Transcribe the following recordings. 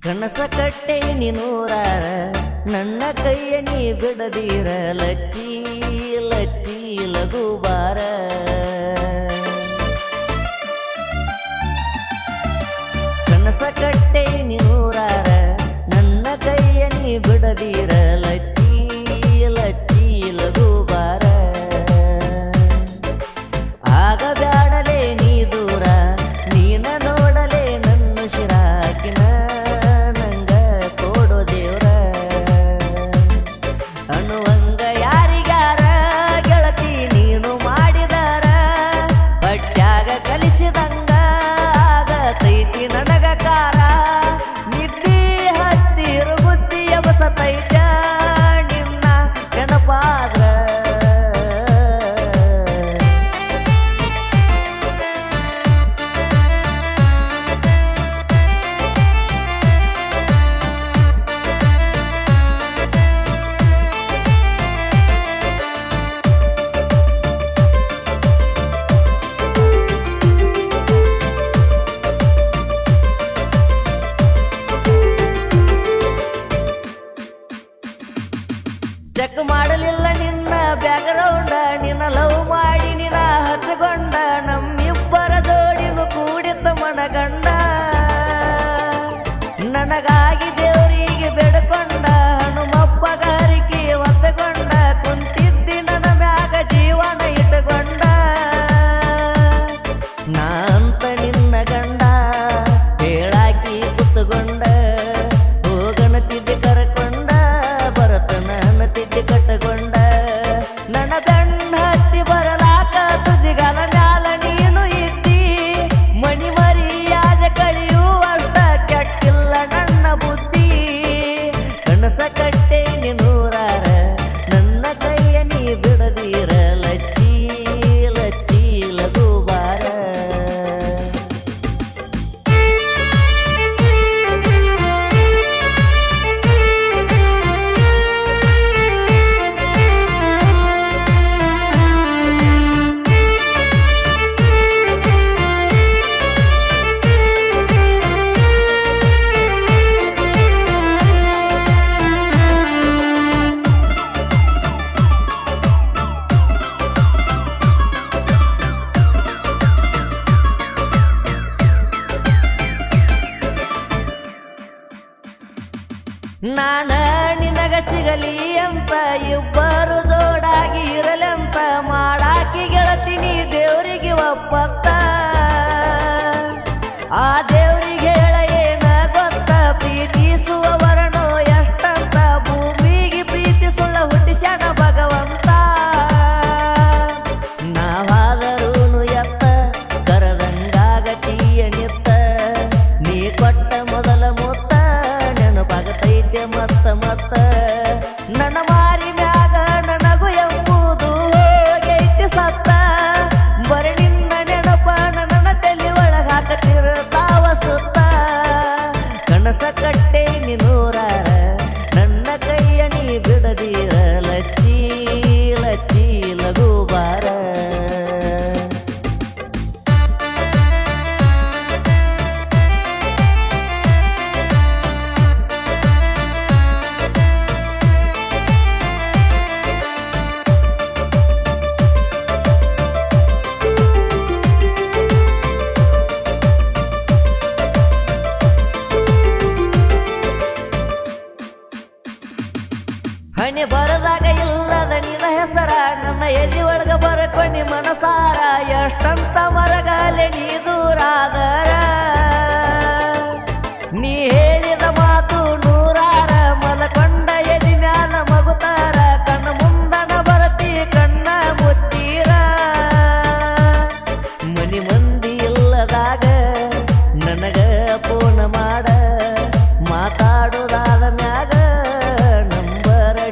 ಕನಸ ಕಟ್ಟೆ ನೀನೂರಾರ ನನ್ನ ಕೈಯ ನೀ ಬಿಡದೀರ ಲಚ್ಚಿ ಲಚ್ಚಿ ಲಘುಬಾರ ಕನಸ ಕಟ್ಟೆ ನೀನೂರಾರ ನನ್ನ ಕೈಯ ನೀ ಬಿಡದೀರ ಲಚ್ಚಿ ಲಚ್ಚಿ ಲಘುಬಾರ ಆಗ ಬ್ಯಾಡಲೇ ನೀ ದೂರ ನೀನ ನೋಡಲೇ ನನ್ನ ಶಿರಾಕಿನ ನಂಗ ಕೊಡೋ ದೇವ್ರ ಅನ್ನುವಂಗ ಯಾರಿಗಾರ ಗೆಳತಿ ನೀನು ಮಾಡಿದಾರ ಬಟ್ಯಾಗ ಕಲಿಸಿದಂಗ ಆಗತೈತಿ ನನಗ ಕಾರ ನಿದ್ದಿ ಹತ್ತಿರು ಬುದ್ಧಿಯ ಬಸತೈತ ನಿನ್ನ ನೆನಪಾದ್ರ ಚೆಕ್ ಮಾಡಲಿಲ್ಲ ನಿನ್ನ ಬ್ಯಾಗ್ರೌಂಡ ನಿನ್ನ ಲವ್ ಮಾಡಿ ನಿನ್ನ ಹತ್ಕೊಂಡ ನಮ್ಮಿಬ್ಬರ ಜೋಡಿನು ಕೂಡಿತ ಮನಗಂಡ ನನಗಾಗಿ ದೇವರಿಗೆ ಬೇಡ್ಕೊಂಡ ಹನುಮಪ್ಪಗ ಹರಿಕೆ ಹೊತ್ತಕೊಂಡ ಕುಂತಿದ್ದಿ ನನ್ನ ಮ್ಯಾಗ ಜೀವನ ಇಟ್ಟುಕೊಂಡ ನಾ ಅಂತ ನಿನ್ನ ಗಂಡ ಹೇಳಾಕಿ ಕುತ್ತುಕೊಂಡ ಹೋಗಣತಿದ್ದೆ ಕರಕೊಂಡ ಬರತನ ತಿದ್ದಿ ಕಟ್ಟಕೊಂಡ ನನ್ನ ಬೆಣ್ಣ ಹತ್ತಿ ಬರಲಾಕ ತುದಿಗಾಲ ಮ್ಯಾಲ ನೀನು ಇದ್ದಿ ಮಣಿ ಮರಿಯಾದ ಕಳಿಯುವಷ್ಟ ಕೆಟ್ಟಿಲ್ಲ ನನ್ನ ಬುದ್ಧಿ ಕನಸ ಕಟ್ಟೆ ನೀನೂರಾರ ನನ್ನ ಕೈಯ ನೀ ಬಿಡದೀರ ಲಚ್ಚಿ ಲಚ್ಚಿ ಲಘುಬಾರ ನಾನ ನಿನಗ ಸಿಗಲಿ ಅಂತ ಇಬ್ಬರು ಜೋಡಾಗಿ ಇರಲಂತ ಮಾಡಾಕಿ ಗೆಳತೀನಿ ದೇವರಿಗೆ ಒಪ್ಪತ್ತ ಆ ದೇವರಿಗೆ ಹೇಳ ಏನ ಗೊತ್ತ ಪ್ರೀತಿಸುವವರನು ಎಷ್ಟಂತ ಭೂಮಿಗೆ ಪ್ರೀತಿ ಸುಳ್ಳ ಹುಟ್ಟಿಸ್ಯಾನ ಭಗವಂತ ನಾವಾದರೂನು ಎತ್ತ ಕರದಂಗಾಗತೀಯ ನಿತ್ತ ನೀ ಕೊಟ್ಟ ಮೊದಲ ಮುತ್ತ ನೆನಪಾಗತೈತೆ ಮತ್ತ ಮತ್ತ ನನ್ನ ಮಾರಿ ಮ್ಯಾಗ ನನಗೂ ಎಂಬುದು ಹೋಗೈತಿ ಸತ್ತ ಬರೀ ನಿನ್ನ ನೆನಪ ನನ್ನ ತಲೆ ಒಳಗ ಹಾಕತಿರ್ತಾವ ಸುತ್ತ ಕನಸ ಕಟ್ಟೆ ನೀನೂರಾರ ನನ್ನ ಕೈಯ ನೀ ಬಿಡದೀರ ಲಚ್ಚಿ ಲಚ್ಚಿ ಲಘುಬಾರ ಹಣೆ ಬರದಾಗ ಇಲ್ಲದ ನಿನ್ನ ಹೆಸರ ನನ್ನ ಎದಿ ಒಳಗ ಬರಕೊಂಡಿ ಮನಸಾರ ಎಷ್ಟಂತ ಮರಗಾಲೆ ನೀ ದೂರಾದರ ನೀ ಹೇಳಿದ ಮಾತು ನೂರಾರ ಮಲಕೊಂಡ ಎದಿ ಮ್ಯಾಲ ಮಗುತಾರ ಕಣ್ಣ ಮುಂದಣ ಬರತಿ ಕಣ್ಣ ಮುತ್ತೀರ ಮನಿ ಮಂದಿ ಇಲ್ಲದಾಗ ನನಗ ಫೋನ್ ಮಾಡ ಮಾತಾಡೋದಾದ ಮ್ಯಾಗ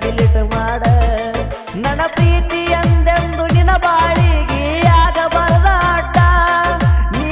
ಡಿಲೀಟ್ ಮಾಡ ನನ್ನ ಪ್ರೀತಿ ಎಂದೆಂದು ನಿನ್ನ ಬಾಳಿಗೆ ಆಗ ಬರದಾಟ ನೀ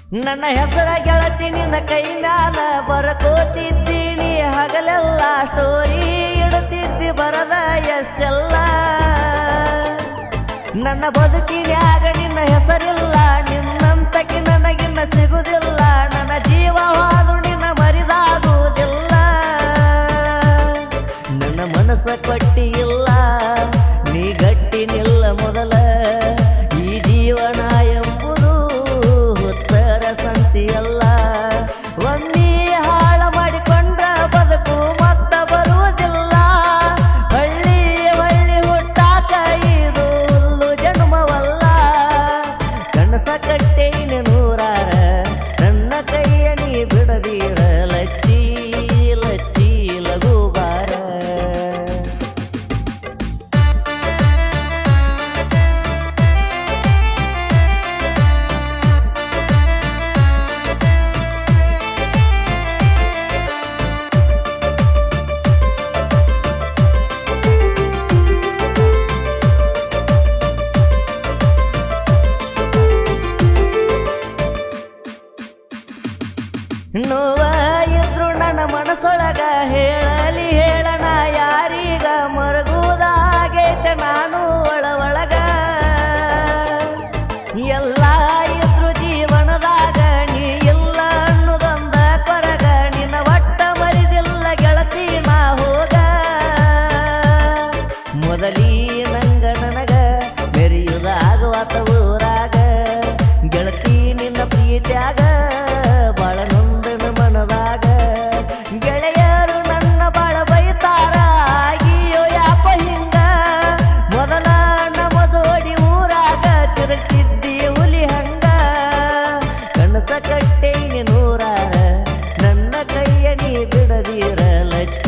ನನ್ನ ಹೆಸರ ಗೆಳತಿ ನಿನ್ನ ಕೈ ಮ್ಯಾಲ ಬರಕೋತಿದ್ದೀನಿ ಹಗಲೆಲ್ಲ ಸ್ಟೋರಿ ಇಡುತ್ತಿದ್ದಿ ಬರದ ಎಸ್ಸೆಲ್ಲ ನನ್ನ ಬದುಕಿನ್ಯಾಗ ನಿನ್ನ ಹೆಸರಿಲ್ಲ ನಿನ್ನಂತಕ್ಕೆ ನನಗಿನ್ನ ಸಿಗುದಿಲ್ಲ ನನ್ನ ಜೀವವಾದು ನಿನ್ನ ಮರಿದಾಗುವುದಿಲ್ಲ ನನ್ನ ಮನಸ್ಸ ಕೊಟ್ಟಿಲ್ಲ ನೀ ಗಟ್ಟಿ ನಿಲ್ಲ ಮೊದಲ ಈ ಜೀವನ ಎಂಬುದು ಉತ್ತರ ಸಂತಿಯಲ್ಲ ಒಮ್ಮೆ ಹಾಳ ಮಾಡಿಕೊಂಡ್ರ ಬದುಕು ಮತ್ತ ಬರುವುದಿಲ್ಲ ಹಳ್ಳಿ ಹಳ್ಳಿ ಹುಟ್ಟಾಕ ಇದು ಹುಲ್ಲು ಜನ್ಮವಲ್ಲ ಕನಸ ಕಟ್ಟೇನೆ ನೂರಾರ ನನ್ನ ಕೈಯ ನೀ ಬಿಡದೀರ ಲಚ್ಚಿ ಲಚ್ಚಿ ಲಘು ಬಾರ ನೋವ ಇದ್ರು ನನ್ನ ಮನಸ್ಸೊಳಗ ಹೇಳಲಿ ಹೇಳಣ ಯಾರೀಗ ಮರಗುವುದಾಗೈತೆ ನಾನು ಒಳಗ ಎಲ್ಲ ಇದ್ರು ಜೀವನದಾಗ ನೀ ಇಲ್ಲ ಅನ್ನೋದೊಂದ ಕೊರಗ ನಿನ್ನ ಒಟ್ಟ ಮರಿದಿಲ್ಲ ಗೆಳತಿ ನಾ ಹೋಗ ಮೊದಲೀ ನಂಗ ನನಗ ಮೆರೆಯುವುದಾಗುವಾತ ಊರಾಗ ಗೆಳತಿ ನಿನ್ನ ಪ್ರೀತಿಯಾಗ ಬಾಳ ನೊಂದನ ಮನದಾಗ ಗೆಳೆಯರು ನನ್ನ ಬಾಳ ಬೈತಾರ ಆಗಿಯೋ ಯಾಕೋ ಹಿಂಗ ಮೊದಲ ನಮದೋಡಿ ಊರಾಗ ತಿರುಗಿದ್ದಿ ಹುಲಿ ಹಂಗ ಕನಸ ಕಟ್ಟೇನಿ ನೂರಾರ ನನ್ನ ಕೈಯ ನೀ ಬಿಡದೀರ ಲಚ್ಚ